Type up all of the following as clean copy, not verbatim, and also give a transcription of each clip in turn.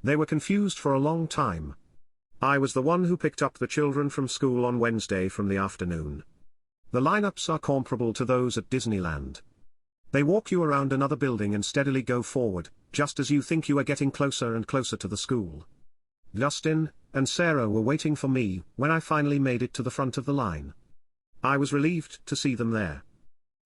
They were confused for a long time. I was the one who picked up the children from school on Wednesday from the afternoon. The lineups are comparable to those at Disneyland. They walk you around another building and steadily go forward, just as you think you are getting closer and closer to the school. Justin and Sarah were waiting for me when I finally made it to the front of the line. I was relieved to see them there.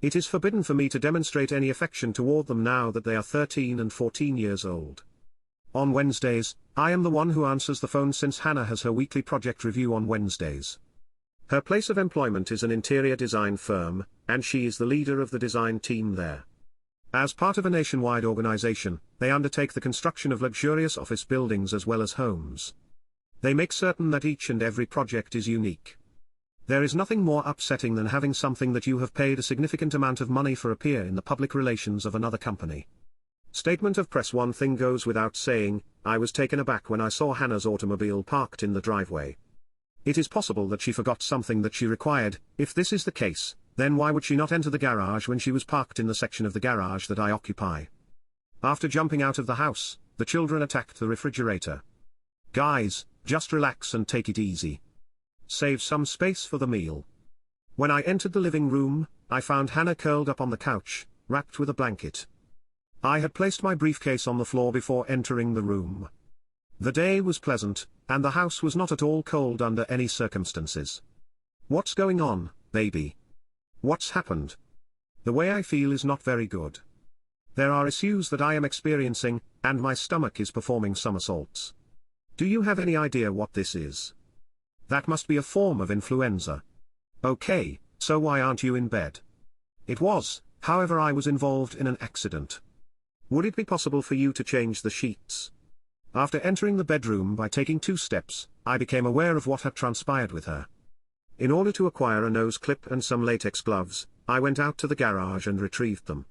It is forbidden for me to demonstrate any affection toward them now that they are 13 and 14 years old. On Wednesdays, I am the one who answers the phone since Hannah has her weekly project review on Wednesdays. Her place of employment is an interior design firm, and she is the leader of the design team there. As part of a nationwide organization, they undertake the construction of luxurious office buildings as well as homes. They make certain that each and every project is unique. There is nothing more upsetting than having something that you have paid a significant amount of money for appear in the public relations of another company. Statement of press. One thing goes without saying, I was taken aback when I saw Hannah's automobile parked in the driveway. It is possible that she forgot something that she required. If this is the case, then why would she not enter the garage when she was parked in the section of the garage that I occupy? After jumping out of the house, the children attacked the refrigerator. Guys, just relax and take it easy. Save some space for the meal. When I entered the living room, I found Hannah curled up on the couch, wrapped with a blanket. I had placed my briefcase on the floor before entering the room. The day was pleasant, and the house was not at all cold under any circumstances. What's going on, baby? What's happened? The way I feel is not very good. There are issues that I am experiencing, and my stomach is performing somersaults. Do you have any idea what this is? That must be a form of influenza. Okay, so why aren't you in bed? It was, however, I was involved in an accident. Would it be possible for you to change the sheets? After entering the bedroom by taking 2 steps, I became aware of what had transpired with her. In order to acquire a nose clip and some latex gloves, I went out to the garage and retrieved them.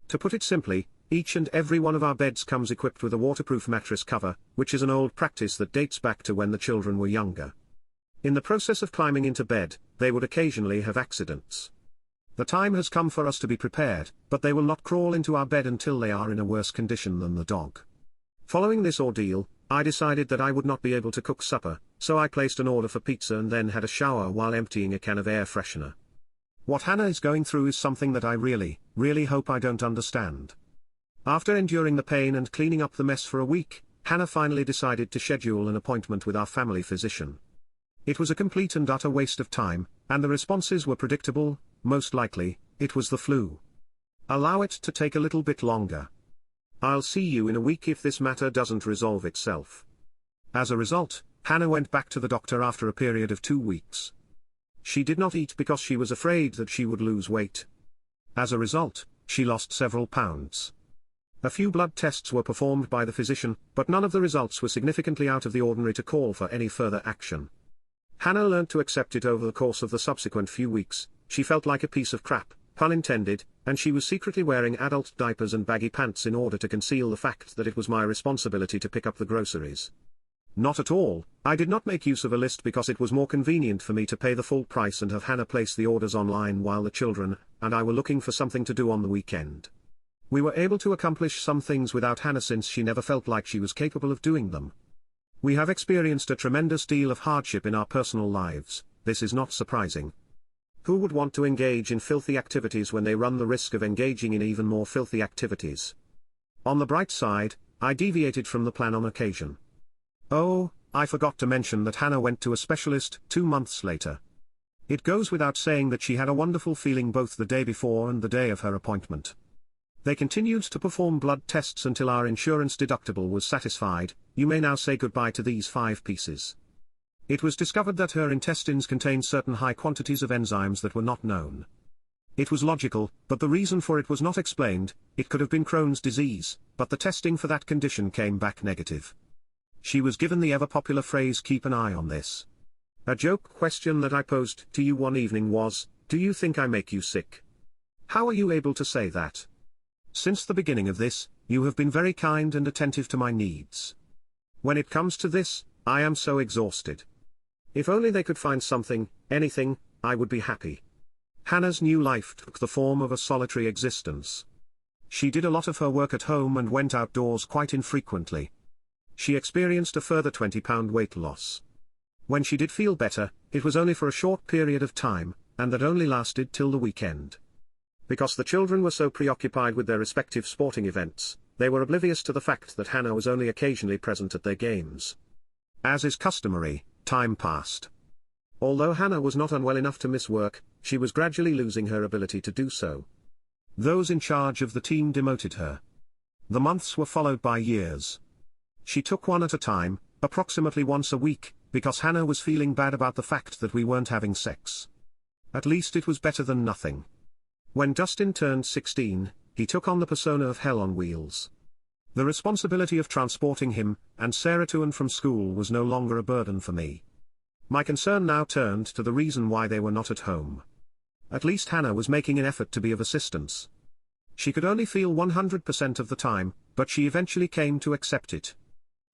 To put it simply, each and every one of our beds comes equipped with a waterproof mattress cover, which is an old practice that dates back to when the children were younger. In the process of climbing into bed, they would occasionally have accidents. The time has come for us to be prepared, but they will not crawl into our bed until they are in a worse condition than the dog. Following this ordeal, I decided that I would not be able to cook supper, so I placed an order for pizza and then had a shower while emptying a can of air freshener. What Hannah is going through is something that I really hope I don't understand. After enduring the pain and cleaning up the mess for a week, Hannah finally decided to schedule an appointment with our family physician. It was a complete and utter waste of time, and the responses were predictable. Most likely, it was the flu. Allow it to take a little bit longer. I'll see you in a week if this matter doesn't resolve itself. As a result, Hannah went back to the doctor after a period of 2 weeks. She did not eat because she was afraid that she would lose weight. As a result, she lost several pounds. A few blood tests were performed by the physician, but none of the results were significantly out of the ordinary to call for any further action. Hannah learned to accept it over the course of the subsequent few weeks. She felt like a piece of crap, pun intended, and she was secretly wearing adult diapers and baggy pants in order to conceal the fact that it was my responsibility to pick up the groceries. Not at all. I did not make use of a list because it was more convenient for me to pay the full price and have Hannah place the orders online while the children and I were looking for something to do on the weekend. We were able to accomplish some things without Hannah since she never felt like she was capable of doing them. We have experienced a tremendous deal of hardship in our personal lives. This is not surprising. Who would want to engage in filthy activities when they run the risk of engaging in even more filthy activities? On the bright side, I deviated from the plan on occasion. Oh, I forgot to mention that Hannah went to a specialist 2 months later. It goes without saying that she had a wonderful feeling both the day before and the day of her appointment. They continued to perform blood tests until our insurance deductible was satisfied. You may now say goodbye to these 5 pieces. It was discovered that her intestines contained certain high quantities of enzymes that were not known. It was logical, but the reason for it was not explained. It could have been Crohn's disease, but the testing for that condition came back negative. She was given the ever-popular phrase, "Keep an eye on this." A joke question that I posed to you one evening was, "Do you think I make you sick? How are you able to say that? Since the beginning of this, you have been very kind and attentive to my needs. When it comes to this, I am so exhausted. If only they could find something, anything, I would be happy." Hannah's new life took the form of a solitary existence. She did a lot of her work at home and went outdoors quite infrequently. She experienced a further 20-pound weight loss. When she did feel better, it was only for a short period of time, and that only lasted till the weekend. Because the children were so preoccupied with their respective sporting events, they were oblivious to the fact that Hannah was only occasionally present at their games. As is customary, time passed. Although Hannah was not unwell enough to miss work, she was gradually losing her ability to do so. Those in charge of the team demoted her. The months were followed by years. She took one at a time, approximately once a week, because Hannah was feeling bad about the fact that we weren't having sex. At least it was better than nothing. When Dustin turned 16, he took on the persona of Hell on Wheels. The responsibility of transporting him and Sarah to and from school was no longer a burden for me. My concern now turned to the reason why they were not at home. At least Hannah was making an effort to be of assistance. She could only feel 100% of the time, but she eventually came to accept it.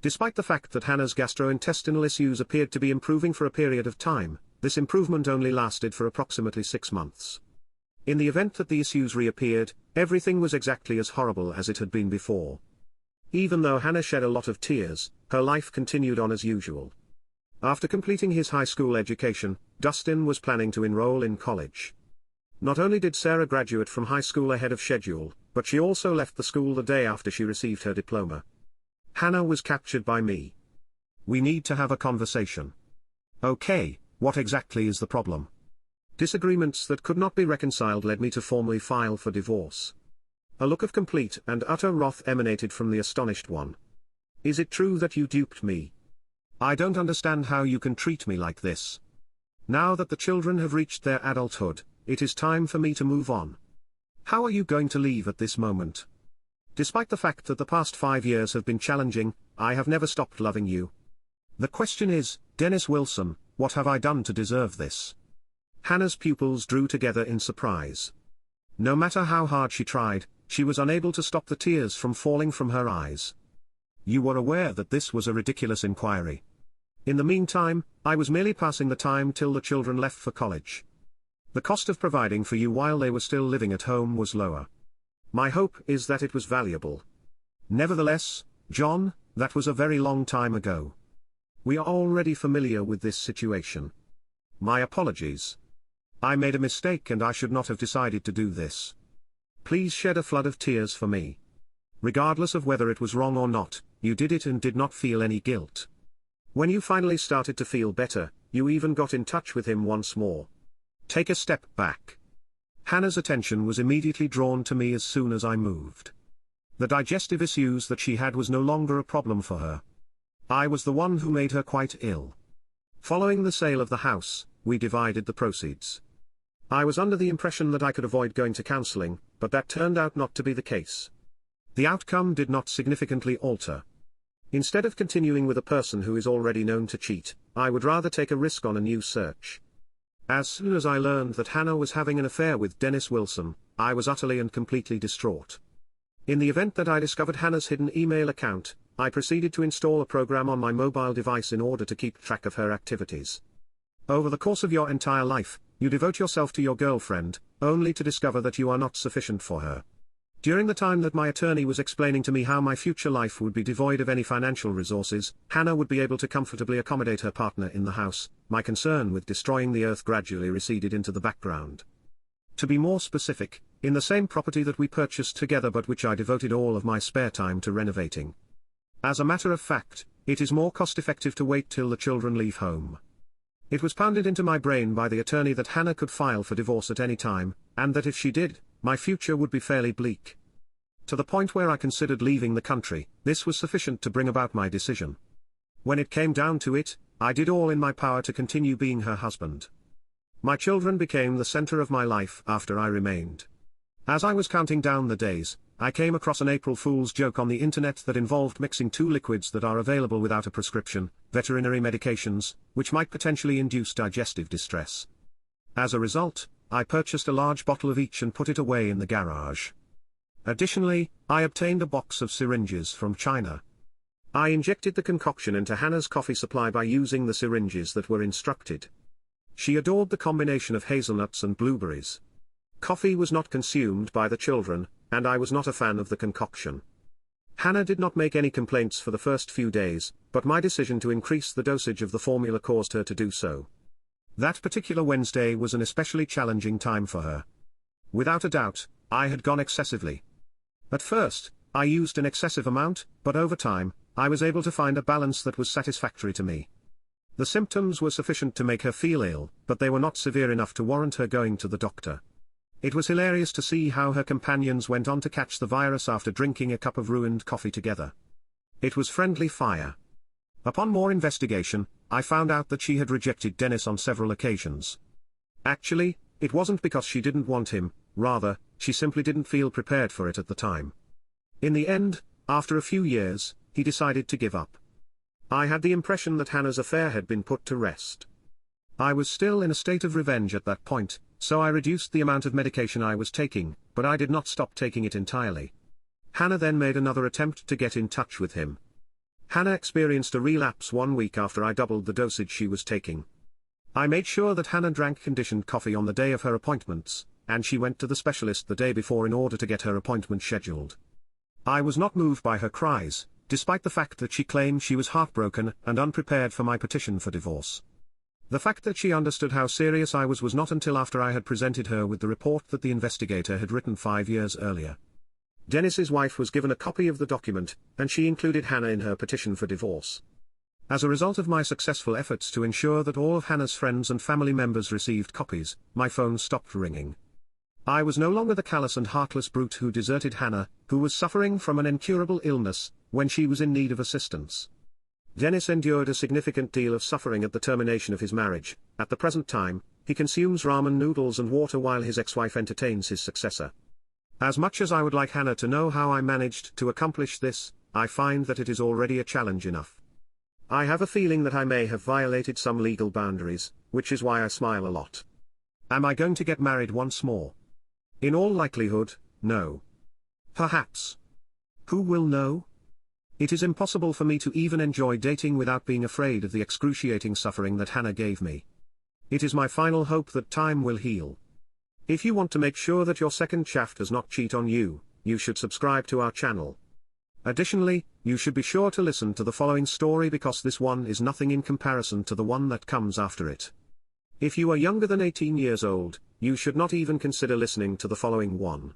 Despite the fact that Hannah's gastrointestinal issues appeared to be improving for a period of time, this improvement only lasted for approximately 6 months. In the event that the issues reappeared, everything was exactly as horrible as it had been before. Even though Hannah shed a lot of tears, her life continued on as usual. After completing his high school education, Dustin was planning to enroll in college. Not only did Sarah graduate from high school ahead of schedule, but she also left the school the day after she received her diploma. Hannah was captured by me. We need to have a conversation. Okay, what exactly is the problem? Disagreements that could not be reconciled led me to formally file for divorce. A look of complete and utter wrath emanated from the astonished one. Is it true that you duped me? I don't understand how you can treat me like this. Now that the children have reached their adulthood, it is time for me to move on. How are you going to leave at this moment? Despite the fact that the past 5 years have been challenging, I have never stopped loving you. The question is, Dennis Wilson, what have I done to deserve this? Hannah's pupils drew together in surprise. No matter how hard she tried, she was unable to stop the tears from falling from her eyes. You were aware that this was a ridiculous inquiry. In the meantime, I was merely passing the time till the children left for college. The cost of providing for you while they were still living at home was lower. My hope is that it was valuable. Nevertheless, John, that was a very long time ago. We are already familiar with this situation. My apologies. I made a mistake and I should not have decided to do this. Please shed a flood of tears for me. Regardless of whether it was wrong or not, you did it and did not feel any guilt. When you finally started to feel better, you even got in touch with him once more. Take a step back. Hannah's attention was immediately drawn to me as soon as I moved. The digestive issues that she had was no longer a problem for her. I was the one who made her quite ill. Following the sale of the house, we divided the proceeds. I was under the impression that I could avoid going to counseling, but that turned out not to be the case. The outcome did not significantly alter. Instead of continuing with a person who is already known to cheat, I would rather take a risk on a new search. As soon as I learned that Hannah was having an affair with Dennis Wilson, I was utterly and completely distraught. In the event that I discovered Hannah's hidden email account, I proceeded to install a program on my mobile device in order to keep track of her activities. Over the course of your entire life, you devote yourself to your girlfriend, only to discover that you are not sufficient for her. During the time that my attorney was explaining to me how my future life would be devoid of any financial resources, Hannah would be able to comfortably accommodate her partner in the house, my concern with destroying the earth gradually receded into the background. To be more specific, in the same property that we purchased together but which I devoted all of my spare time to renovating. As a matter of fact, it is more cost-effective to wait till the children leave home. It was pounded into my brain by the attorney that Hannah could file for divorce at any time, and that if she did, my future would be fairly bleak. To the point where I considered leaving the country, this was sufficient to bring about my decision. When it came down to it, I did all in my power to continue being her husband. My children became the center of my life after I remained. As I was counting down the days, I came across an April Fool's joke on the internet that involved mixing 2 liquids that are available without a prescription, veterinary medications, which might potentially induce digestive distress. As a result, I purchased a large bottle of each and put it away in the garage. Additionally, I obtained a box of syringes from China. I injected the concoction into Hannah's coffee supply by using the syringes that were instructed. She adored the combination of hazelnuts and blueberries. Coffee was not consumed by the children, and I was not a fan of the concoction. Hannah did not make any complaints for the first few days, but my decision to increase the dosage of the formula caused her to do so. That particular Wednesday was an especially challenging time for her. Without a doubt, I had gone excessively. At first, I used an excessive amount, but over time, I was able to find a balance that was satisfactory to me. The symptoms were sufficient to make her feel ill, but they were not severe enough to warrant her going to the doctor. It was hilarious to see how her companions went on to catch the virus after drinking a cup of ruined coffee together. It was friendly fire. Upon more investigation, I found out that she had rejected Dennis on several occasions. Actually, it wasn't because she didn't want him, rather, she simply didn't feel prepared for it at the time. In the end, after a few years, he decided to give up. I had the impression that Hannah's affair had been put to rest. I was still in a state of revenge at that point, so I reduced the amount of medication I was taking, but I did not stop taking it entirely. Hannah then made another attempt to get in touch with him. Hannah experienced a relapse 1 week after I doubled the dosage she was taking. I made sure that Hannah drank conditioned coffee on the day of her appointments, and she went to the specialist the day before in order to get her appointment scheduled. I was not moved by her cries, despite the fact that she claimed she was heartbroken and unprepared for my petition for divorce. The fact that she understood how serious I was not until after I had presented her with the report that the investigator had written 5 years earlier. Dennis's wife was given a copy of the document, and she included Hannah in her petition for divorce. As a result of my successful efforts to ensure that all of Hannah's friends and family members received copies, my phone stopped ringing. I was no longer the callous and heartless brute who deserted Hannah, who was suffering from an incurable illness, when she was in need of assistance. Dennis endured a significant deal of suffering at the termination of his marriage. At the present time, he consumes ramen noodles and water while his ex-wife entertains his successor. As much as I would like Hannah to know how I managed to accomplish this, I find that it is already a challenge enough. I have a feeling that I may have violated some legal boundaries, which is why I smile a lot. Am I going to get married once more? In all likelihood, no. Perhaps. Who will know? It is impossible for me to even enjoy dating without being afraid of the excruciating suffering that Hannah gave me. It is my final hope that time will heal. If you want to make sure that your second shaft does not cheat on you, you should subscribe to our channel. Additionally, you should be sure to listen to the following story because this one is nothing in comparison to the one that comes after it. If you are younger than 18 years old, you should not even consider listening to the following one.